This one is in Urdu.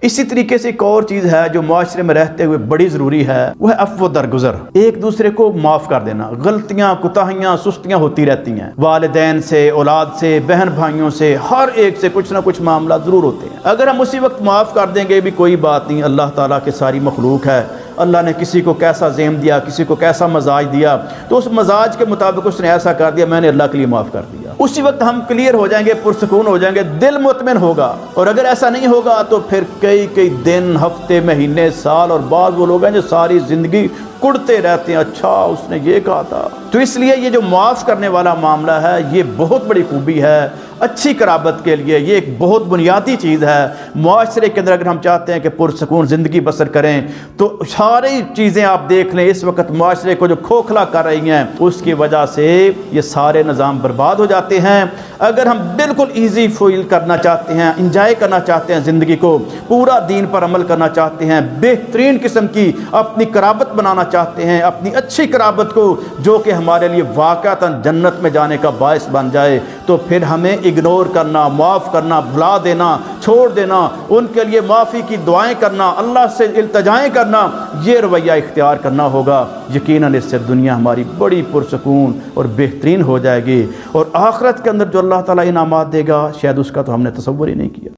اسی طریقے سے ایک اور چیز ہے جو معاشرے میں رہتے ہوئے بڑی ضروری ہے، وہ ہے عفو درگزر، ایک دوسرے کو معاف کر دینا۔ غلطیاں، کوتاہیاں، سستیاں ہوتی رہتی ہیں، والدین سے، اولاد سے، بہن بھائیوں سے، ہر ایک سے کچھ نہ کچھ معاملات ضرور ہوتے ہیں۔ اگر ہم اسی وقت معاف کر دیں گے بھی کوئی بات نہیں، اللہ تعالیٰ کے ساری مخلوق ہے، اللہ نے کسی کو کیسا ذہن دیا، کسی کو کیسا مزاج دیا، تو اس مزاج کے مطابق اس نے ایسا کر دیا، میں نے اللہ کے لیے معاف کر دیا۔ اسی وقت ہم کلیئر ہو جائیں گے، پرسکون ہو جائیں گے، دل مطمئن ہوگا۔ اور اگر ایسا نہیں ہوگا تو پھر کئی دن، ہفتے، مہینے، سال، اور بعض وہ لوگ ہیں جو ساری زندگی کڑتے رہتے ہیں، اچھا اس نے یہ کہا تھا۔ تو اس لیے یہ جو معاف کرنے والا معاملہ ہے یہ بہت بڑی خوبی ہے اچھی قرابت کے لیے، یہ ایک بہت بنیادی چیز ہے معاشرے کے اندر۔ اگر ہم چاہتے ہیں کہ پرسکون زندگی بسر کریں تو ساری چیزیں آپ دیکھ لیں، اس وقت معاشرے کو جو کھوکھلا کر رہی ہیں اس کی وجہ سے یہ سارے نظام برباد ہو جاتے ہیں۔ اگر ہم بالکل ایزی فیل کرنا چاہتے ہیں، انجوائے کرنا چاہتے ہیں زندگی کو، پورا دین پر عمل کرنا چاہتے ہیں، بہترین قسم کی اپنی قرابت بنانا چاہتے ہیں، اپنی اچھی قرابت کو جو کہ ہمارے لیے واقعتاً جنت میں جانے کا باعث بن جائے، تو پھر ہمیں اگنور کرنا، معاف کرنا، بھلا دینا، چھوڑ دینا، ان کے لیے معافی کی دعائیں کرنا، اللہ سے التجائیں کرنا، یہ رویہ اختیار کرنا ہوگا۔ یقیناً اس سے دنیا ہماری بڑی پرسکون اور بہترین ہو جائے گی، اور آخرت کے اندر جو اللہ تعالیٰ انعامات دے گا شاید اس کا تو ہم نے تصور ہی نہیں کیا۔